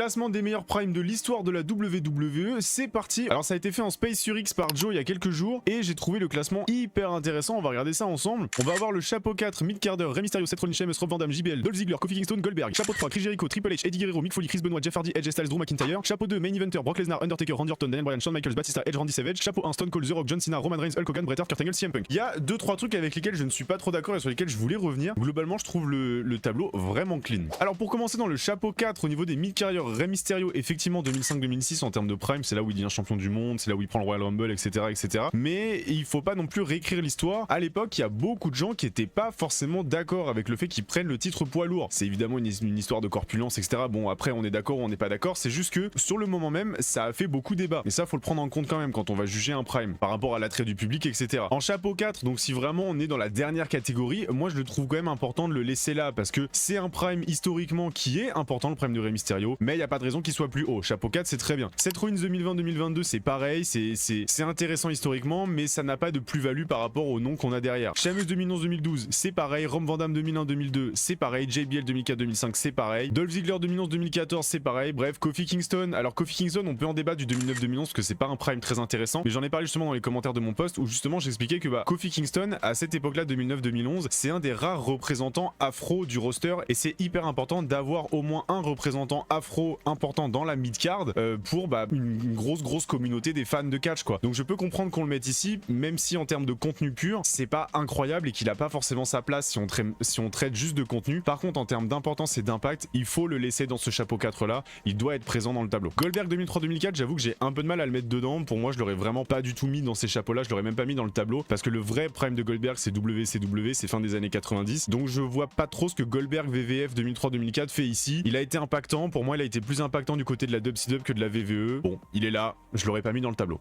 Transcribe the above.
Classement des meilleurs primes de l'histoire de la WWE, c'est parti. Alors ça a été fait en Space sur X par Joe il y a quelques jours et j'ai trouvé le classement hyper intéressant, on va regarder ça ensemble. On va avoir le chapeau 4, Mid Carter, Rey Mysterio, Seth Rollins, Sheamus, Rob Van Dam, JBL, Dolph Ziggler, Kofi Kingston, Goldberg. Chapeau 3, Chris Jericho, Triple H, Eddie Guerrero, Mick Foley, Chris Benoit, Jeff Hardy, Edge Styles, Drew McIntyre. Chapeau 2, Main Eventer, Brock Lesnar, Undertaker, Randy Orton, Daniel Bryan, Shawn Michaels, Batista, Edge, Randy Savage. Chapeau 1, Stone Cold, The Rock, John Cena, Roman Reigns, Hulk Hogan, Bret Hart, Kurt Angle, CM Punk. Il y a 2-3 trucs avec lesquels je ne suis pas trop d'accord et sur lesquels je voulais revenir. Globalement je trouve le tableau vraiment clean. Alors pour commencer dans le chapeau 4 au niveau des mid-carrières, Rey Mysterio effectivement 2005-2006 en termes de prime, c'est là où il devient champion du monde, c'est là où il prend le Royal Rumble, etc. Mais il faut pas non plus réécrire l'histoire. À l'époque, il y a beaucoup de gens qui étaient pas forcément d'accord avec le fait qu'ils prennent le titre poids lourd. C'est évidemment une histoire de corpulence, etc. Bon, après, on est d'accord ou on n'est pas d'accord. C'est juste que sur le moment même, ça a fait beaucoup débat. Mais ça, faut le prendre en compte quand même quand on va juger un prime par rapport à l'attrait du public, etc. En chapeau 4, donc si vraiment on est dans la dernière catégorie, moi je le trouve quand même important de le laisser là parce que c'est un prime historiquement qui est important, le prime de Rey Mysterio, mais il n'y a pas de raison qu'il soit plus haut. Chapeau 4, c'est très bien. Seth Rollins 2020-2022, c'est pareil, c'est intéressant historiquement, mais ça n'a pas de plus-value par rapport au nom qu'on a derrière. Sheamus 2011-2012, c'est pareil. Rob Van Dam 2001-2002, c'est pareil. JBL 2004-2005, c'est pareil. Dolph Ziggler 2011-2014, c'est pareil. Bref, Kofi Kingston. Alors Kofi Kingston, on peut en débattre du 2009-2011 parce que c'est pas un prime très intéressant, mais j'en ai parlé justement dans les commentaires de mon post où justement j'expliquais que Kofi Kingston, à cette époque-là, 2009-2011, c'est un des rares représentants afro du roster et c'est hyper important d'avoir au moins un représentant afro important dans la mid-card pour une grosse communauté des fans de catch quoi. Donc je peux comprendre qu'on le mette ici, même si en termes de contenu pur, c'est pas incroyable et qu'il a pas forcément sa place si on traite juste de contenu. Par contre, en termes d'importance et d'impact, il faut le laisser dans ce chapeau 4 là, il doit être présent dans le tableau. Goldberg 2003-2004, j'avoue que j'ai un peu de mal à le mettre dedans. Pour moi, je l'aurais vraiment pas du tout mis dans ces chapeaux là, je l'aurais même pas mis dans le tableau parce que le vrai prime de Goldberg c'est WCW, c'est fin des années 90. Donc je vois pas trop ce que Goldberg VVF 2003-2004 fait ici. Il a été impactant, pour moi il a été plus impactant du côté de la WCW que de la VVE. Bon, il est là, je l'aurais pas mis dans le tableau.